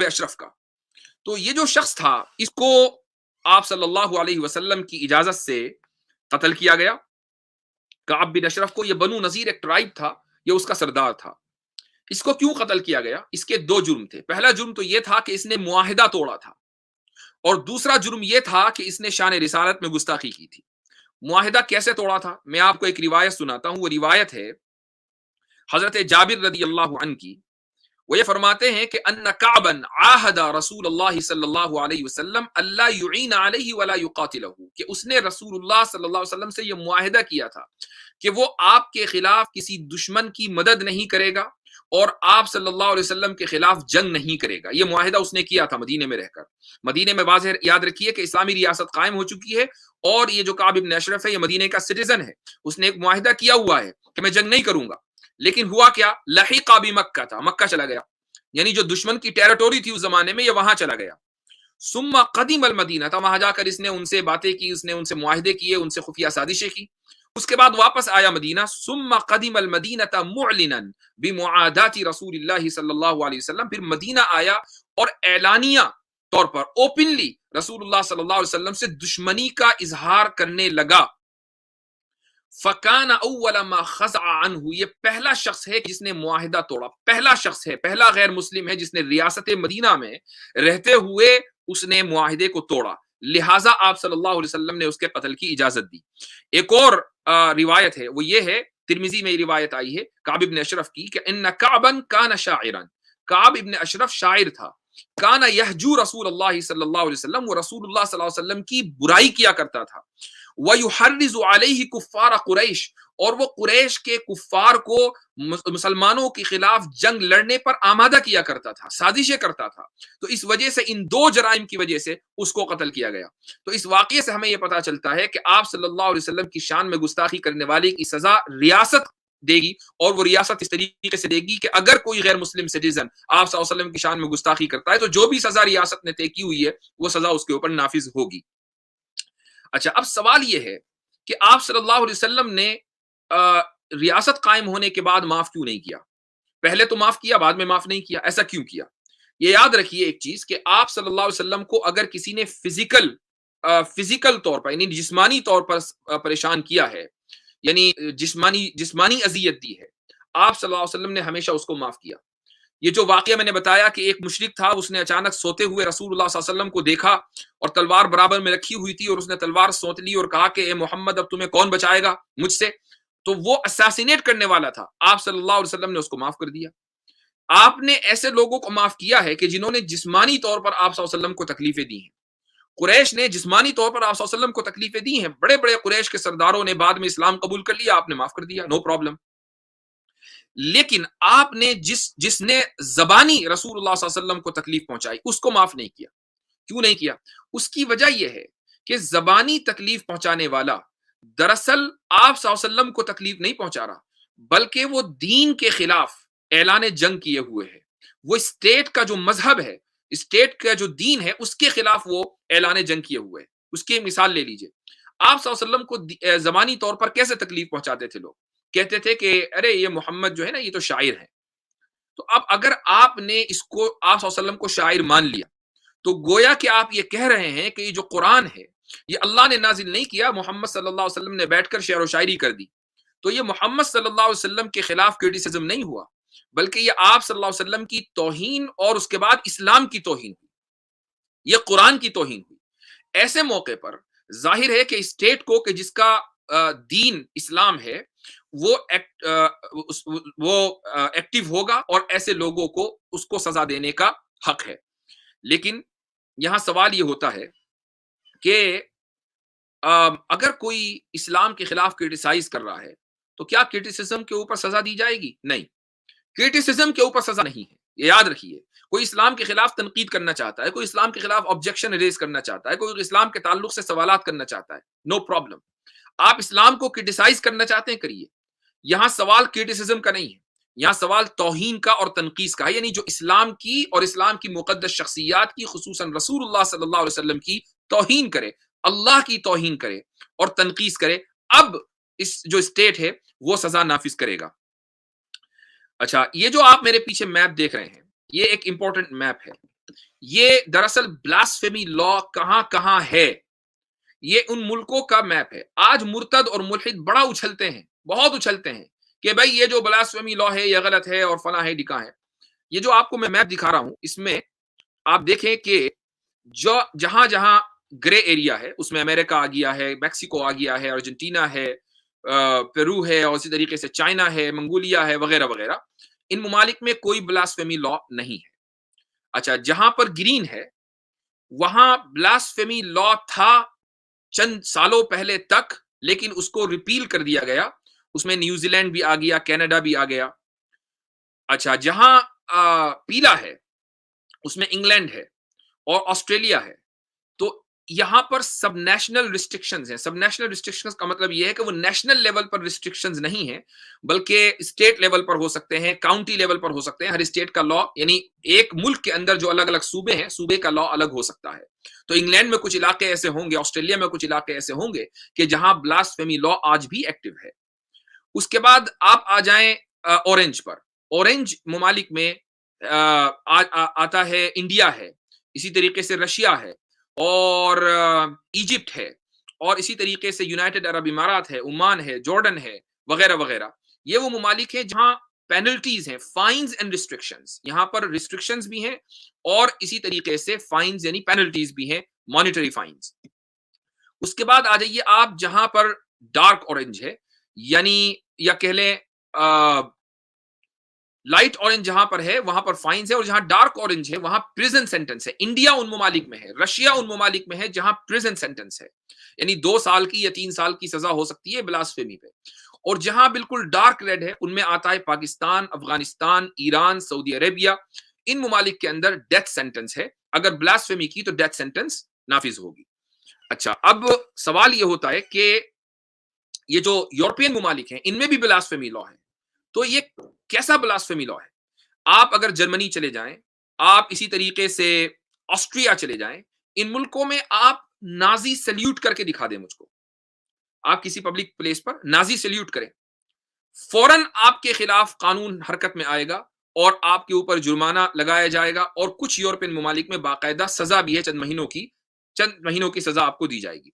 اشرف کا۔ تو یہ جو شخص تھا اس کو آپ صلی اللہ علیہ وسلم کی اجازت سے قتل کیا گیا۔ کعب بن اشرف کو، یہ بنو نذیر ایک ٹرائب تھا، یہ اس کا سردار تھا۔ اس کو کیوں قتل کیا گیا؟ اس کے دو جرم تھے۔ پہلا جرم تو یہ تھا کہ اس نے معاہدہ توڑا تھا، اور دوسرا جرم یہ تھا کہ اس نے شان رسالت میں گستاخی کی تھی۔ معاہدہ کیسے توڑا تھا؟ میں آپ کو ایک روایت سناتا ہوں، وہ روایت ہے حضرت جابر رضی اللہ عنہ کی۔ وہ یہ فرماتے ہیں کہ ان کعبا عاہد رسول اللہ صلی اللہ علیہ وسلم اللہ یعین علیہ ولا یقاتلہ، کہ اس نے رسول اللہ صلی اللہ علیہ وسلم سے یہ معاہدہ کیا تھا کہ وہ آپ کے خلاف کسی دشمن کی مدد نہیں کرے گا اور آپ صلی اللہ علیہ وسلم کے خلاف جنگ نہیں کرے گا۔ یہ معاہدہ اس نے کیا تھا مدینے میں رہ کر۔ مدینے میں واضح یاد رکھیے کہ اسلامی ریاست قائم ہو چکی ہے، اور یہ جو کعب بن اشرف ہے یہ مدینے کا سٹیزن ہے، اس نے ایک معاہدہ کیا ہوا ہے کہ میں جنگ نہیں کروں گا، لیکن ہوا کیا؟ لحق بمکہ تھا، مکہ چلا گیا، یعنی جو دشمن کی ٹیریٹوری تھی اس زمانے میں یہ وہاں چلا گیا۔ ثم قدم المدینہ تھا، وہاں جا کر اس نے ان سے باتیں کی، اس نے ان سے معاہدے کیے، ان سے خفیہ سازشیں کی۔ اس کے بعد واپس آیا مدینہ۔ ثم قدم المدینہ معلنا بمعادات رسول اللہ صلی اللہ علیہ وسلم، پھر مدینہ آیا اور اعلانیہ طور پر اوپنلی رسول اللہ صلی اللہ علیہ وسلم سے دشمنی کا اظہار کرنے لگا۔ فَكَانَ أَوَّلَ مَا خَزَعَ عَنْهُ، یہ پہلا شخص ہے جس نے معاہدہ توڑا، پہلا شخص ہے، پہلا غیر مسلم ہے جس نے ریاست مدینہ میں رہتے ہوئے اس نے معاہدے کو توڑا، لہٰذا آپ صلی اللہ علیہ وسلم نے اس کے قتل کی اجازت دی۔ ایک اور روایت ہے، وہ یہ ہے، ترمذی میں یہ روایت آئی ہے کعب ابن اشرف کی، کہ ان کعبا کان شاعرا، کعب ابن اشرف شاعر تھا، کان یہجو رسول اللہ صلی اللہ علیہ وسلم، وہ رسول اللہ صلی اللہ علیہ وسلم کی برائی کیا کرتا تھا۔ وَيُحَرِّزُ عَلَيْهِ كُفَّارَ قُرَيْش، اور وہ قریش کے کفار کو مسلمانوں کے خلاف جنگ لڑنے پر آمادہ کیا کرتا تھا، سازشیں کرتا تھا۔ تو اس وجہ سے، ان دو جرائم کی وجہ سے اس کو قتل کیا گیا۔ تو اس واقعے سے ہمیں یہ پتا چلتا ہے کہ آپ صلی اللہ علیہ وسلم کی شان میں گستاخی کرنے والے کی سزا ریاست دے گی، اور وہ ریاست اس طریقے سے دے گی کہ اگر کوئی غیر مسلم سٹیزن آپ صلی اللہ علیہ وسلم کی شان میں گستاخی کرتا ہے تو جو بھی سزا ریاست نے طے کی ہوئی ہے وہ سزا اس کے اوپر نافذ ہوگی۔ اچھا، اب سوال یہ ہے کہ آپ صلی اللہ علیہ وسلم نے ریاست قائم ہونے کے بعد معاف کیوں نہیں کیا؟ پہلے تو معاف کیا، بعد میں معاف نہیں کیا، ایسا کیوں کیا؟ یہ یاد رکھیے ایک چیز کہ آپ صلی اللہ علیہ وسلم کو اگر کسی نے فزیکل فزیکل طور پر یعنی جسمانی طور پر پریشان کیا ہے، یعنی جسمانی اذیت دی ہے، آپ صلی اللہ علیہ وسلم نے ہمیشہ اس کو معاف کیا۔ یہ جو واقعہ میں نے بتایا کہ ایک مشرک تھا، اس نے اچانک سوتے ہوئے رسول اللہ صلی اللہ علیہ وسلم کو دیکھا اور تلوار برابر میں رکھی ہوئی تھی، اور اس نے تلوار سونت لی اور کہا کہ اے محمد اب تمہیں کون بچائے گا مجھ سے، تو وہ اساسینیٹ کرنے والا تھا، آپ صلی اللہ علیہ وسلم نے اس کو معاف کر دیا۔ آپ نے ایسے لوگوں کو معاف کیا ہے کہ جنہوں نے جسمانی طور پر آپ صلی اللہ علیہ وسلم کو تکلیفیں دی ہیں۔ قریش نے جسمانی طور پر آپ صلی اللہ علیہ وسلم کو تکلیفیں دی ہیں، بڑے بڑے قریش کے سرداروں نے بعد میں اسلام قبول کر لیا، آپ نے معاف کر دیا، نو پرابلم۔ لیکن آپ نے جس نے زبانی رسول اللہ صلی اللہ علیہ وسلم کو تکلیف پہنچائی اس کو معاف نہیں کیا۔ کیوں نہیں کیا؟ اس کی وجہ یہ ہے کہ زبانی تکلیف پہنچانے والا دراصل آپ صلی اللہ علیہ وسلم کو تکلیف نہیں پہنچا رہا، بلکہ وہ دین کے خلاف اعلان جنگ کیے ہوئے ہے، وہ اسٹیٹ کا جو مذہب ہے، اسٹیٹ کا جو دین ہے، اس کے خلاف وہ اعلان جنگ کیے ہوئے ہے۔ اس کی مثال لے لیجئے، آپ صلی اللہ علیہ وسلم کو زبانی طور پر کیسے تکلیف پہنچاتے تھے لوگ؟ کہتے تھے کہ ارے یہ محمد جو ہے نا یہ تو شاعر ہے۔ تو اب اگر آپ نے اس کو آپ صلی اللہ علیہ وسلم کو شاعر مان لیا تو گویا کہ آپ یہ کہہ رہے ہیں کہ یہ جو قرآن ہے یہ اللہ نے نازل نہیں کیا، محمد صلی اللہ علیہ وسلم نے بیٹھ کر شعر و شاعری کر دی۔ تو یہ محمد صلی اللہ علیہ وسلم کے خلاف کرٹیسزم نہیں ہوا، بلکہ یہ آپ صلی اللہ علیہ وسلم کی توہین اور اس کے بعد اسلام کی توہین ہوئی، یہ قرآن کی توہین ہوئی۔ ایسے موقع پر ظاہر ہے کہ اسٹیٹ کو کہ جس کا دین اسلام ہے وہ ایکٹیو ہوگا اور ایسے لوگوں کو اس کو سزا دینے کا حق ہے۔ لیکن یہاں سوال یہ ہوتا ہے کہ اگر کوئی اسلام کے خلاف کرٹیسائز کر رہا ہے تو کیا کرٹیسزم کے اوپر سزا دی جائے گی؟ نہیں، کرٹیسزم کے اوپر سزا نہیں ہے، یہ یاد رکھیے۔ کوئی اسلام کے خلاف تنقید کرنا چاہتا ہے، کوئی اسلام کے خلاف آبجیکشن ریز کرنا چاہتا ہے، کوئی اسلام کے تعلق سے سوالات کرنا چاہتا ہے، نو پرابلم۔ آپ اسلام کو کرٹیسائز کرنا چاہتے ہیں، کریے۔ یہاں سوال کرٹیسزم کا نہیں ہے، یہاں سوال توہین کا اور تنقیص کا ہے، یعنی جو اسلام کی اور اسلام کی مقدس شخصیات کی، خصوصاً رسول اللہ صلی اللہ علیہ وسلم کی توہین کرے، اللہ کی توہین کرے اور تنقیص کرے، اب اس جو اسٹیٹ ہے وہ سزا نافذ کرے گا۔ اچھا، یہ جو آپ میرے پیچھے میپ دیکھ رہے ہیں یہ ایک امپورٹنٹ میپ ہے۔ یہ دراصل بلاسفیمی لا کہاں کہاں ہے، یہ ان ملکوں کا میپ ہے۔ آج مرتد اور ملحد بڑا اچھلتے ہیں، بہت اچھلتے ہیں کہ بھائی یہ جو بلاسفیمی لا ہے یہ غلط ہے اور فلاں ہے ڈکا ہے۔ یہ جو آپ کو میں میپ دکھا رہا ہوں اس میں آپ دیکھیں کہ جو جہاں جہاں گرے ایریا ہے اس میں امریکہ آ گیا ہے، میکسیکو آ گیا ہے، ارجنٹینا ہے، پیرو ہے، اور اسی طریقے سے چائنا ہے، منگولیا ہے، وغیرہ وغیرہ۔ ان ممالک میں کوئی بلاسفیمی لا نہیں ہے۔ اچھا، جہاں پر گرین ہے وہاں بلاسفیمی لا تھا چند سالوں پہلے تک، لیکن اس کو ریپیل کر دیا گیا، اس میں نیوزی لینڈ بھی آ گیا، کینیڈا بھی آ گیا۔ اچھا، جہاں پیلا ہے اس میں انگلینڈ ہے اور آسٹریلیا ہے۔ تو یہاں پر سب نیشنل ریسٹرکشنز ہیں۔ سب نیشنل ریسٹرکشنز کا مطلب یہ ہے کہ وہ نیشنل لیول پر ریسٹرکشنز نہیں ہیں، بلکہ اسٹیٹ لیول پر ہو سکتے ہیں، کاؤنٹی لیول پر ہو سکتے ہیں۔ ہر اسٹیٹ کا لا، یعنی ایک ملک کے اندر جو الگ الگ صوبے ہیں، صوبے کا لا الگ ہو سکتا ہے۔ تو انگلینڈ میں کچھ علاقے ایسے ہوں گے، آسٹریلیا میں کچھ علاقے ایسے ہوں گے کہ جہاں بلاسفیمی لا آج بھی ایکٹیو ہے۔ اس کے بعد آپ آ جائیں اورنج پر۔ اورنج ممالک میں آتا ہے انڈیا ہے، اسی طریقے سے رشیا ہے، اور ایجپٹ ہے، اور اسی طریقے سے یونائٹڈ عرب امارات ہے، عمان ہے، جارڈن ہے، وغیرہ وغیرہ۔ یہ وہ ممالک ہیں جہاں پینلٹیز ہیں، فائنز اینڈ ریسٹرکشنز۔ یہاں پر ریسٹرکشنز بھی ہیں اور اسی طریقے سے فائنز یعنی پینلٹیز بھی ہیں، مانیٹری فائنز۔ اس کے بعد آ جائیے آپ جہاں پر ڈارک اورنج ہے، یعنی یا کہہ لیں لائٹ اورنج جہاں پر ہے وہاں پر فائنز ہے، اور جہاں ڈارک اورنج ہے وہاں پریزن سینٹنس ہے۔ انڈیا ان ممالک میں ہے، رشیا ان ممالک میں ہے جہاں پریزن سینٹنس ہے، یعنی 2 سال کی یا 3 سال کی سزا ہو سکتی ہے بلاسفیمی پہ۔ اور جہاں بالکل ڈارک ریڈ ہے ان میں آتا ہے پاکستان، افغانستان، ایران، سعودی عربیہ۔ ان ممالک کے اندر ڈیتھ سینٹنس ہے، اگر بلاسفیمی کی تو ڈیتھ سینٹنس نافذ ہوگی۔ اچھا، اب سوال یہ ہوتا ہے کہ یہ جو یورپین ممالک ہیں ان میں بھی بلاسفیمی لا ہے، تو یہ کیسا بلاسفیمی لا ہے؟ آپ اگر جرمنی چلے جائیں، آپ اسی طریقے سے آسٹریا چلے جائیں، ان ملکوں میں آپ نازی سلیوٹ کر کے دکھا دیں مجھ کو، آپ کسی پبلک پلیس پر نازی سلیوٹ کریں، فوراً آپ کے خلاف قانون حرکت میں آئے گا اور آپ کے اوپر جرمانہ لگایا جائے گا، اور کچھ یورپین ممالک میں باقاعدہ سزا بھی ہے چند مہینوں کی، چند مہینوں کی سزا آپ کو دی جائے گی۔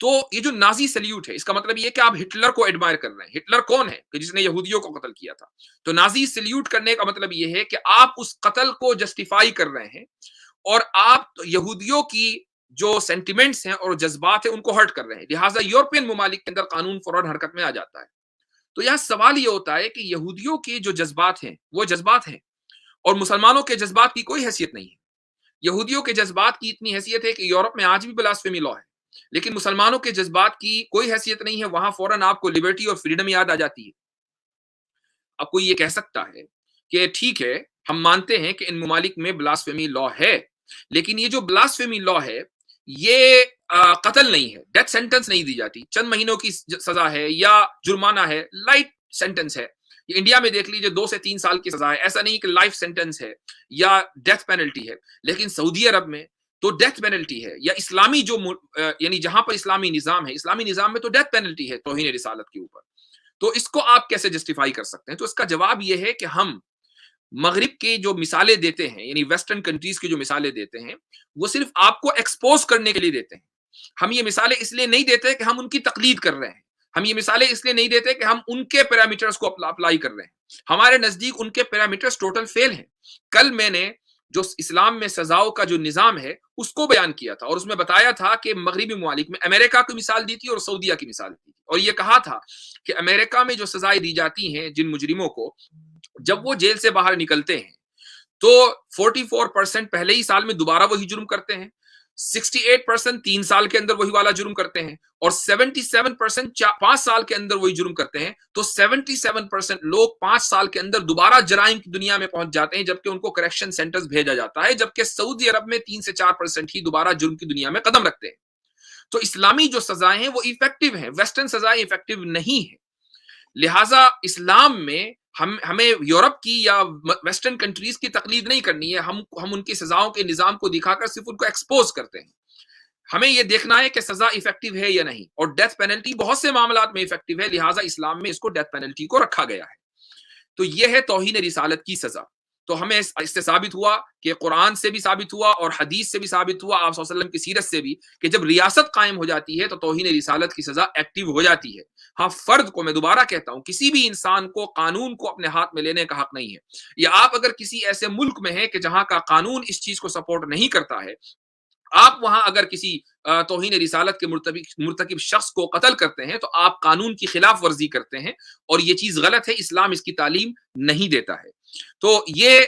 تو یہ جو نازی سلیوٹ ہے، اس کا مطلب یہ کہ آپ ہٹلر کو ایڈمائر کر رہے ہیں۔ ہٹلر کون ہے؟ کہ جس نے یہودیوں کو قتل کیا تھا۔ تو نازی سلیوٹ کرنے کا مطلب یہ ہے کہ آپ اس قتل کو جسٹیفائی کر رہے ہیں اور آپ یہودیوں کی جو سینٹیمنٹس ہیں اور جذبات ہیں ان کو ہرٹ کر رہے ہیں، لہٰذا یورپین ممالک کے اندر قانون فوراً حرکت میں آ جاتا ہے۔ تو یہاں سوال یہ ہوتا ہے کہ یہودیوں کے جو جذبات ہیں وہ جذبات ہیں اور مسلمانوں کے جذبات کی کوئی حیثیت نہیں ہے۔ یہودیوں کے جذبات کی اتنی حیثیت ہے کہ یورپ میں آج بھی بلاسفیمی لا ہے، لیکن مسلمانوں کے جذبات کی کوئی حیثیت نہیں ہے، وہاں فوراً آپ کو لبرٹی اور فریڈم یاد آ جاتی ہے۔ اب کوئی یہ کہہ سکتا ہے کہ ٹھیک ہے، ہم مانتے ہیں کہ ان ممالک میں بلاسفیمی لا ہے، لیکن یہ جو بلاسفیمی لا ہے یہ قتل نہیں ہے، ڈیتھ سینٹنس نہیں دی جاتی، چند مہینوں کی سزا ہے یا جرمانہ ہے، لائٹ سینٹنس ہے۔ یہ انڈیا میں دیکھ لیجئے 2 سے 3 سال کی سزا ہے، ایسا نہیں کہ لائف سینٹنس ہے یا ڈیتھ پینلٹی ہے۔ لیکن سعودی عرب میں تو ڈیتھ پینلٹی ہے، یا اسلامی جو یعنی جہاں پر اسلامی نظام ہے، اسلامی نظام میں تو ڈیتھ پینلٹی ہے توہین رسالت کے اوپر۔ تو اس کو آپ کیسے جسٹیفائی کر سکتے ہیں؟ تو اس کا جواب یہ ہے کہ ہم مغرب کے جو مثالیں دیتے ہیں، یعنی ویسٹرن کنٹریز کی جو مثالیں دیتے ہیں، وہ صرف آپ کو ایکسپوز کرنے کے لیے دیتے ہیں۔ ہم یہ مثالیں اس لیے نہیں دیتے کہ ہم ان کی تقلید کر رہے ہیں، ہم یہ مثالیں اس لیے نہیں دیتے کہ ہم ان کے پیرامیٹرز کو اپلائی کر رہے ہیں۔ ہمارے نزدیک ان کے پیرامیٹرز ٹوٹل فیل ہیں۔ کل میں نے جو اسلام میں سزاؤں کا جو نظام ہے اس کو بیان کیا تھا، اور اس میں بتایا تھا کہ مغربی ممالک میں امریکہ کی مثال دی تھی اور سعودیہ کی مثال دی تھی، اور یہ کہا تھا کہ امریکہ میں جو سزائیں دی جاتی ہیں جن مجرموں کو، جب وہ جیل سے باہر نکلتے ہیں تو 44% پہلے ہی سال میں دوبارہ وہی جرم کرتے ہیں، 68% 3 سال کے اندر وہی والا جرم کرتے ہیں، اور 77% 5 سال کے اندر وہی جرم کرتے ہیں۔ تو 77% لوگ 5 سال کے اندر دوبارہ جرائم کی دنیا میں پہنچ جاتے ہیں، جبکہ ان کو کریکشن سینٹرز بھیجا جاتا ہے، جبکہ سعودی عرب میں 3 سے 4% ہی دوبارہ جرم کی دنیا میں قدم رکھتے ہیں۔ تو اسلامی جو سزائیں ہیں وہ ایفیکٹو ہیں، ویسٹرن سزائیں ایفیکٹو نہیں ہیں۔ لہٰذا اسلام میں ہمیں یورپ کی یا ویسٹرن کنٹریز کی تقلید نہیں کرنی ہے، ہم ان کی سزاؤں کے نظام کو دکھا کر صرف ان کو ایکسپوز کرتے ہیں۔ ہمیں یہ دیکھنا ہے کہ سزا ایفیکٹو ہے یا نہیں، اور ڈیتھ پینلٹی بہت سے معاملات میں ایفیکٹو ہے، لہٰذا اسلام میں اس کو ڈیتھ پینلٹی کو رکھا گیا ہے۔ تو یہ ہے توہین رسالت کی سزا۔ تو ہمیں اس سے ثابت ہوا کہ قرآن سے بھی ثابت ہوا اور حدیث سے بھی ثابت ہوا، آپ صلی اللہ علیہ وسلم کی سیرت سے بھی، کہ جب ریاست قائم ہو جاتی ہے تو توہین رسالت کی سزا ایکٹیو ہو جاتی ہے۔ ہاں، فرد کو، میں دوبارہ کہتا ہوں، کسی بھی انسان کو قانون کو اپنے ہاتھ میں لینے کا حق نہیں ہے۔ یا آپ اگر کسی ایسے ملک میں ہیں کہ جہاں کا قانون اس چیز کو سپورٹ نہیں کرتا ہے، آپ وہاں اگر کسی توہین رسالت کے مرتکب شخص کو قتل کرتے ہیں تو آپ قانون کی خلاف ورزی کرتے ہیں، اور یہ چیز غلط ہے، اسلام اس کی تعلیم نہیں دیتا ہے۔ تو یہ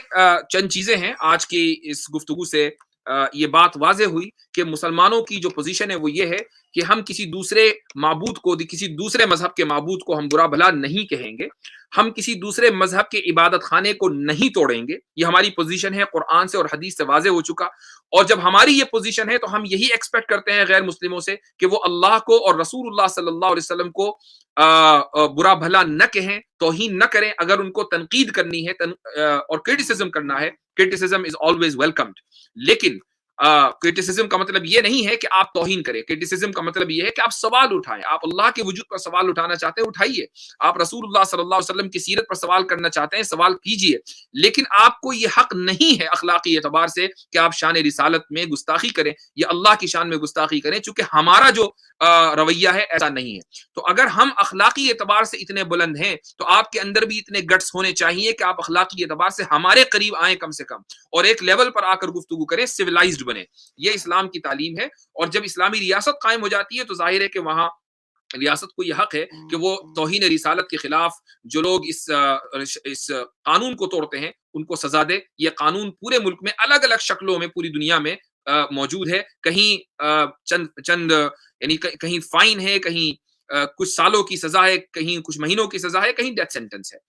چند چیزیں ہیں، آج کی اس گفتگو سے یہ بات واضح ہوئی کہ مسلمانوں کی جو پوزیشن ہے وہ یہ ہے کہ ہم کسی دوسرے معبود کو، کسی دوسرے مذہب کے معبود کو ہم برا بھلا نہیں کہیں گے، ہم کسی دوسرے مذہب کے عبادت خانے کو نہیں توڑیں گے۔ یہ ہماری پوزیشن ہے، قرآن سے اور حدیث سے واضح ہو چکا۔ اور جب ہماری یہ پوزیشن ہے تو ہم یہی ایکسپیکٹ کرتے ہیں غیر مسلموں سے کہ وہ اللہ کو اور رسول اللہ صلی اللہ علیہ وسلم کو برا بھلا نہ کہیں، توہین نہ کریں۔ اگر ان کو تنقید کرنی ہے اور کرٹیسزم کرنا ہے، کرٹیسزم از آلویز ویلکمڈ، لیکن کرٹیسزم کا مطلب یہ نہیں ہے کہ آپ توہین کریں۔ کرٹیسزم کا مطلب یہ ہے کہ آپ سوال اٹھائیں۔ آپ اللہ کے وجود پر سوال اٹھانا چاہتے ہیں، اٹھائیے۔ آپ رسول اللہ صلی اللہ علیہ وسلم کی سیرت پر سوال کرنا چاہتے ہیں، سوال کیجئے، لیکن آپ کو یہ حق نہیں ہے اخلاقی اعتبار سے کہ آپ شان رسالت میں گستاخی کریں یا اللہ کی شان میں گستاخی کریں، چونکہ ہمارا جو رویہ ہے ایسا نہیں ہے۔ تو اگر ہم اخلاقی اعتبار سے اتنے بلند ہیں تو آپ کے اندر بھی اتنے گٹس ہونے چاہیے کہ آپ اخلاقی اعتبار سے ہمارے قریب آئیں کم سے کم، اور ایک لیول پر آ کر گفتگو کریں، سویلائزڈ بنے۔ یہ اسلام کی تعلیم ہے، اور جب اسلامی ریاست قائم ہو جاتی ہے تو ظاہر ہے کہ وہاں ریاست کو یہ حق ہے کہ وہ توہین رسالت کے خلاف جو لوگ اس قانون کو توڑتے ہیں ان کو سزا دے۔ یہ قانون پورے ملک میں الگ الگ شکلوں میں پوری دنیا میں موجود ہے، کہیں چند یعنی کہیں فائن ہے، کہیں کچھ سالوں کی سزا ہے، کہیں کچھ مہینوں کی سزا ہے، کہیں ڈیتھ سینٹنس ہے۔